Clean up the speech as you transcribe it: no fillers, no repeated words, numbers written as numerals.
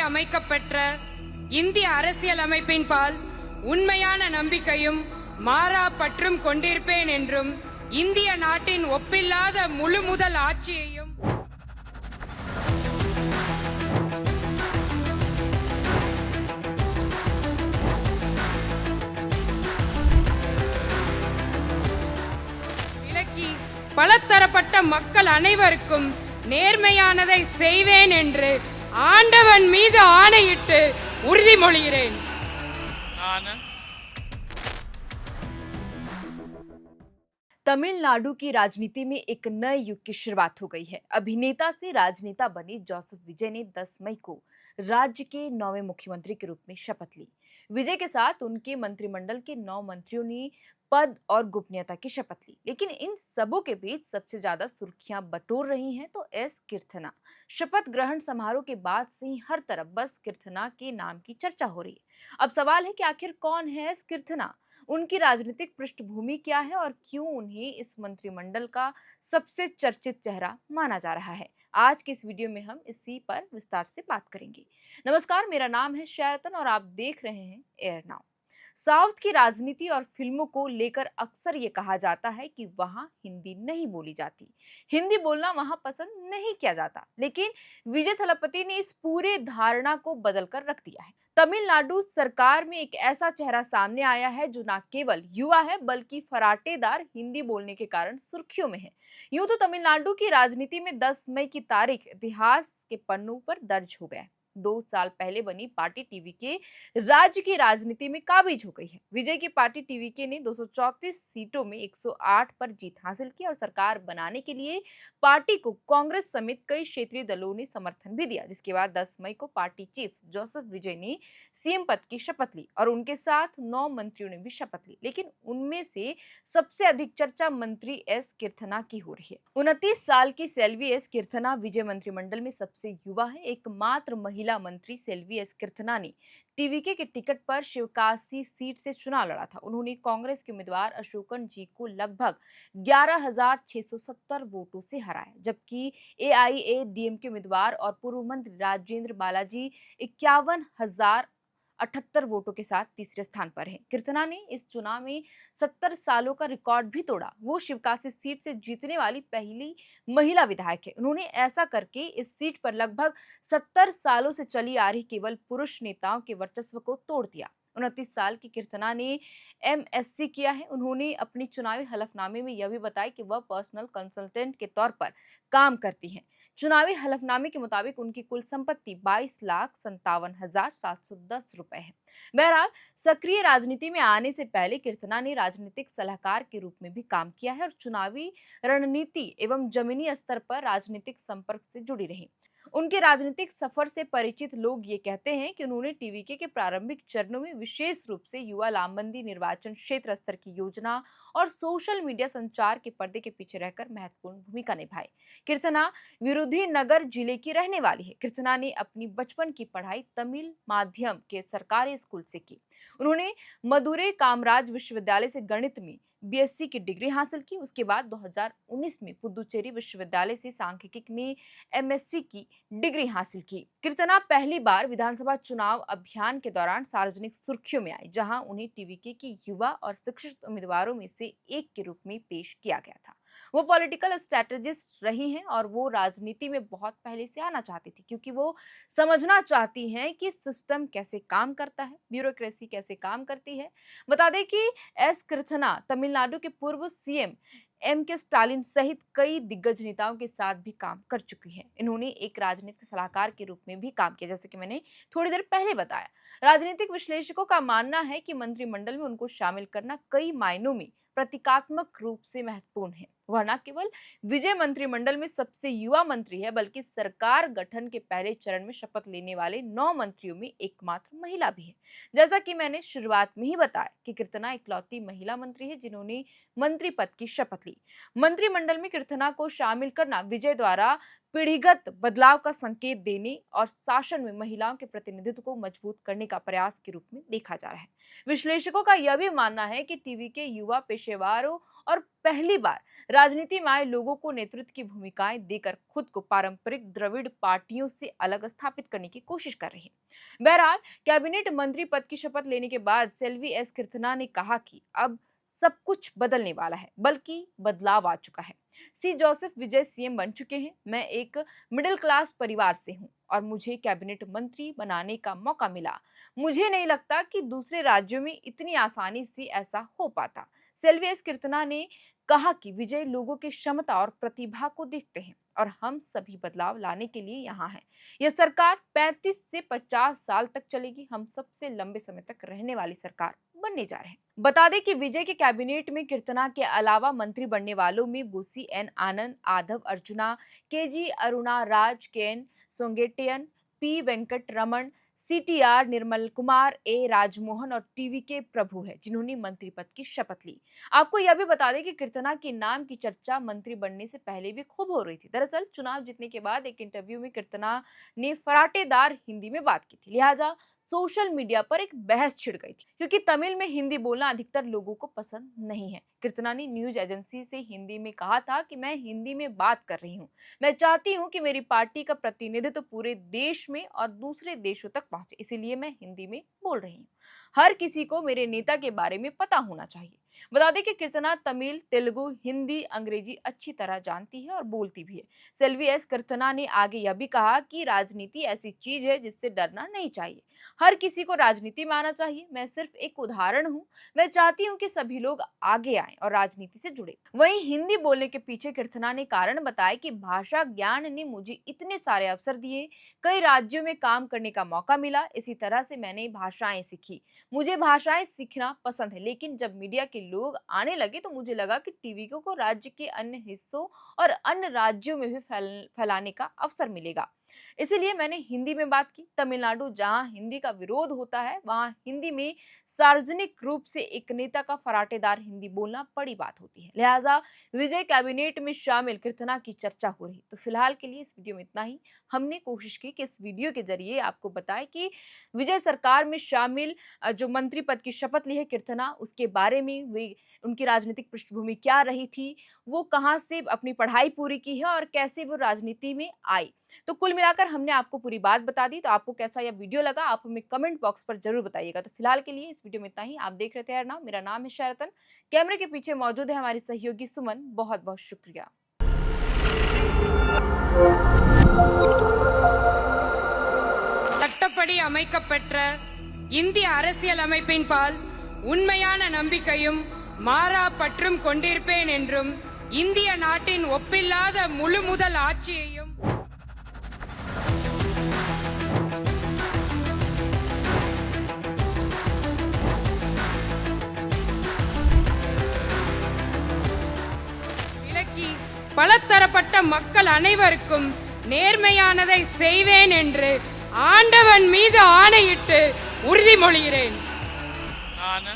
அமைக்கப்பெற்ற இந்திய அரசியல் அமைப்பின் பால் உண்மையான நம்பிக்கையும் மாறா பற்றும் கொண்டிருப்பேன் என்றும் இந்திய நாட்டின் ஒப்பில்லாத முழு முதல் ஆட்சியையும் விலக்கி பலதரப்பட்ட மக்கள் அனைவருக்கும் நேர்மையானதை செய்வேன் என்று ஆண்டவன் மீது ஆணையிட்டு உறுதிமொழிகிறேன். तमिलनाडु की राजनीति में एक नए युग की शुरुआत हो गई है। अभिनेता से राजनेता बने जोसेफ विजय ने 10 मई को राज्य के 9वें मुख्यमंत्री के रूप में शपथ ली। विजय के साथ उनके मंत्रिमंडल के 9 मंत्रियों ने पद और गोपनीयता की शपथ ली। लेकिन इन सबों के बीच सबसे ज्यादा सुर्खियां बटोर रही हैं तो एस कीर्तना। शपथ ग्रहण समारोह के बाद से ही हर तरफ बस कीर्तना के नाम की चर्चा हो रही है। अब सवाल है कि आखिर कौन है एस कीर्तना, उनकी राजनीतिक पृष्ठभूमि क्या है और क्यों उन्हें इस मंत्रिमंडल का सबसे चर्चित चेहरा माना जा रहा है। आज के इस वीडियो में हम इसी पर विस्तार से बात करेंगे। नमस्कार, मेरा नाम है शैतन और आप देख रहे हैं एयर नाउ। साउथ की राजनीति और फिल्मों को लेकर अक्सर ये कहा जाता है कि वहां हिंदी नहीं बोली जाती, हिंदी बोलना वहां पसंद नहीं किया जाता। लेकिन विजय थलपति ने इस पूरे धारणा को बदल कर रख दिया है। तमिलनाडु सरकार में एक ऐसा चेहरा सामने आया है जो न केवल युवा है बल्कि फराटेदार हिंदी बोलने के कारण सुर्खियों में है। यूं तो तमिलनाडु की राजनीति में 10 मई की तारीख इतिहास के पन्नों पर दर्ज हो गया है। 2 साल पहले बनी पार्टी टीवीके राज्य की राजनीति में काबिज हो गई है। विजय की पार्टी टीवीके ने 234 सीटों में 108 पर जीत हासिल की और सरकार बनाने के लिए पार्टी को कांग्रेस समेत कई क्षेत्रीय दलों ने समर्थन भी दिया। जिसके बाद 10 मई को पार्टी चीफ जोसेफ विजय ने सीएम पद की शपथ ली और उनके साथ 9 मंत्रियों ने भी शपथ ली। लेकिन उनमें से सबसे अधिक चर्चा मंत्री एस कीर्तना की हो रही है। 29 साल की सेल्वी एस कीर्तना विजय मंत्रिमंडल में सबसे युवा है। एकमात्र महिला मंत्री सेल्वी एस कीर्तना ने टीवीके के टिकट पर शिवकाशी सीट से चुनाव लड़ा था। उन्होंने कांग्रेस के उम्मीदवार अशोकन जी को लगभग 11,670 वोटों से हराया, जबकि एआईएडीएम के उम्मीदवार और पूर्व मंत्री राजेंद्र बालाजी 51,078 वोटों के साथ तीसरे स्थान पर हैं। कीर्तना ने इस चुनाव में 70 सालों का रिकॉर्ड भी तोड़ा। वो शिवकाशी सीट से जीतने वाली पहली महिला विधायक है। उन्होंने ऐसा करके इस सीट पर लगभग 70 सालों से चली आ रही केवल पुरुष नेताओं के वर्चस्व को तोड़ दिया। 29 साल की कीर्तना ने एमएससी किया है। उन्होंने अपनी चुनावी हलफनामे में यह भी बताया कि वह पर्सनल कंसल्टेंट के तौर पर काम करती हैं। चुनावी हलफनामे के मुताबिक उनकी कुल संपत्ति 22,57,710 रुपए है। बहरहाल सक्रिय राजनीति में आने से पहले कीर्तना ने राजनीतिक सलाहकार के रूप में भी काम किया है और चुनावी रणनीति एवं जमीनी स्तर पर राजनीतिक संपर्क से जुड़ी रही। उनके राजनीतिक सफर से परिचित लोग ये कहते हैं कि उन्होंने टीवीके के प्रारंभिक चरणों में विशेष रूप से युवा लामबंदी, निर्वाचन क्षेत्र स्तर की योजना और सोशल मीडिया संचार के पर्दे के पीछे रहकर महत्वपूर्ण भूमिका निभाई। कीर्तना विरुधि नगर जिले की रहने वाली है। कीर्तना ने अपनी बचपन की पढ़ाई तमिल माध्यम के सरकारी स्कूल से की। उन्होंने मदुरै कामराज विश्वविद्यालय से गणित में बीएससी की डिग्री हासिल की। उसके बाद 2019 में पुदुचेरी विश्वविद्यालय से सांख्यिकी में एमएससी की डिग्री हासिल की। कीर्तना पहली बार विधानसभा चुनाव अभियान के दौरान सार्वजनिक सुर्खियों में आई, जहां उन्हें टीवीके के युवा और शिक्षित उम्मीदवारों में से एक के रूप में पेश किया गया था। वो पॉलिटिकल स्ट्रेटेजिस्ट रही हैं और वो राजनीति में बहुत पहले से आना चाहती थी, क्योंकि वो समझना चाहती हैं कि सिस्टम कैसे काम करता है, ब्यूरोक्रेसी कैसे काम करती है। बता दें कि एस कीर्तना तमिलनाडु के पूर्व सीएम एम.के. स्टालिन सहित कई दिग्गज नेताओं के साथ भी काम कर चुकी है। इन्होंने एक राजनीतिक सलाहकार के रूप में भी काम किया, जैसे कि मैंने थोड़ी देर पहले बताया। राजनीतिक विश्लेषकों का मानना है कि मंत्रिमंडल में उनको शामिल करना कई मायनों में प्रतीकात्मक रूप से महत्वपूर्ण है। वह न केवल विजय मंत्रिमंडल में सबसे युवा मंत्री है, बल्कि सरकार गठन के पहले चरण में शपथ लेने वाले 9 मंत्रियों में एकमात्र महिला भी है। जैसा कि मैंने शुरुआत में ही बताया कि कीर्तना इकलौती महिला मंत्री है जिन्होंने मंत्री पद की शपथ ली। मंत्रिमंडल में कीर्तना को शामिल करना विजय द्वारा पीढ़ीगत बदलाव का संकेत देने और शासन में महिलाओं के प्रतिनिधित्व को मजबूत करने का प्रयास के रूप में देखा जा रहा है। विश्लेषकों का यह भी मानना है कि टीवी के युवा पेशेवरों और पहली बार राजनीति में आए लोगों को नेतृत्व की भूमिकाएं देकर खुद को पारंपरिक द्रविड़ पार्टियों से अलग स्थापित करने की कोशिश कर रही है। बहरहाल कैबिनेट मंत्री पद की शपथ लेने के बाद सेल्वी एस कीर्तना ने कहा कि अब सब कुछ बदलने वाला है, बल्कि बदलाव आ चुका है। सी जोसेफ विजय सीएम बन चुके हैं। मैं एक मिडिल क्लास परिवार से हूं और मुझे कैबिनेट मंत्री बनाने का मौका मिला। मुझे नहीं लगता कि दूसरे राज्यों में इतनी आसानी से ऐसा हो पाता। सेल्वी एस कीर्तना ने कहा कि विजय लोगों की क्षमता और प्रतिभा को देखते हैं और हम सभी बदलाव लाने के लिए यहाँ हैं। यह सरकार 35 से 50 साल तक चलेगी। हम सबसे लंबे समय तक रहने वाली सरकार बनने जा रहे हैं। बता दें कि विजय के कैबिनेट में कीर्तना के अलावा मंत्री बनने वालों में Bussy N Anand, Aadhav Arjuna, KG Aruna Raj, KN Sengottaiyan, P Venkat Raman, CTR Nirmal Kumar, A Rajmohan और टीवी के प्रभु है, जिन्होंने मंत्री पद की शपथ ली। आपको यह भी बता दें कि कीर्तना के नाम की चर्चा मंत्री बनने से पहले भी खूब हो रही थी। दरअसल चुनाव जीतने के बाद एक इंटरव्यू में कीर्तना ने फराटेदार हिंदी में बात की थी, लिहाजा सोशल मीडिया पर एक बहस छिड़ गई थी, क्योंकि तमिल में हिंदी बोलना अधिकतर लोगों को पसंद नहीं है। कीर्तना ने न्यूज एजेंसी से हिंदी में कहा था कि मैं हिंदी में बात कर रही हूँ। मैं चाहती हूँ कि मेरी पार्टी का प्रतिनिधित्व पूरे देश में और दूसरे देशों तक पहुंचे, इसीलिए मैं हिंदी में बोल रही हूँ। हर किसी को मेरे नेता के बारे में पता होना चाहिए। बता दें कि कीर्तना तमिल, तेलुगु, हिंदी, अंग्रेजी अच्छी तरह जानती है और बोलती भी है। सेल्वी एस कीर्तना ने आगे यह भी कहा कि राजनीति ऐसी चीज है जिससे डरना नहीं चाहिए। हर किसी को राजनीति में आना चाहिए। मैं सिर्फ एक उदाहरण हूँ। मैं चाहती हूँ कि सभी लोग आगे आएं और राजनीति से जुड़े। वहीं हिंदी बोलने के पीछे कीर्तना ने कारण बताया कि भाषा ज्ञान ने मुझे इतने सारे अवसर दिए, कई राज्यों में काम करने का मौका मिला, इसी तरह से मैंने भाषाएं सीखी। मुझे भाषाएं सीखना पसंद है, लेकिन जब मीडिया के लोग आने लगे तो मुझे लगा कि टीवी को राज्य के अन्य हिस्सों और अन्य राज्यों में भी फैलाने का अवसर मिलेगा, इसलिए मैंने हिंदी में बात की। तमिलनाडु जहां हिंदी का विरोध होता है, वहां हिंदी में सार्वजनिक रूप से एक नेता का फराटेदार हिंदी बोलना बड़ी बात होती है, लिहाजा विजय कैबिनेट में शामिल कीर्तना की चर्चा हो रही। तो फिलहाल के लिए इस वीडियो में इतना ही। हमने कोशिश की कि इस वीडियो के जरिए आपको बताएं कि विजय सरकार में शामिल जो मंत्री पद की शपथ ली है कीर्तना, उसके बारे में, वे उनकी राजनीतिक पृष्ठभूमि क्या रही थी, वो कहाँ से अपनी पढ़ाई पूरी की है और कैसे वो राजनीति में आई। तो कुल मिलाकर हमने आपको पूरी बात बता दी। तो आपको कैसा यह वीडियो लगा, आप हमें कमेंट बॉक्स पर जरूर बताइएगा। तो फिलहाल के लिए इस वीडियो में इतना ही। आप देख रहे थे अर्नव, मेरा नाम है शरतन। कैमरे के पीछे मौजूद है हमारी सहयोगी सुमन। बहुत बहुत शुक्रिया। சட்டப்படி அமைக்கப்பெற்ற இந்திய அரசியல் அமைப்பின் பால் உண்மையான நம்பிக்கையும் மாறா பற்றும் கொண்டிருப்பேன் என்றும் இந்திய நாட்டின் ஒப்பில்லாத முழு முதல் ஆட்சியையும் விலக்கி பலதரப்பட்ட மக்கள் அனைவருக்கும் நேர்மையானதை செய்வேன் என்று ஆண்டவன் மீது ஆணையிட்டு உறுதிமொழிகிறேன். நான்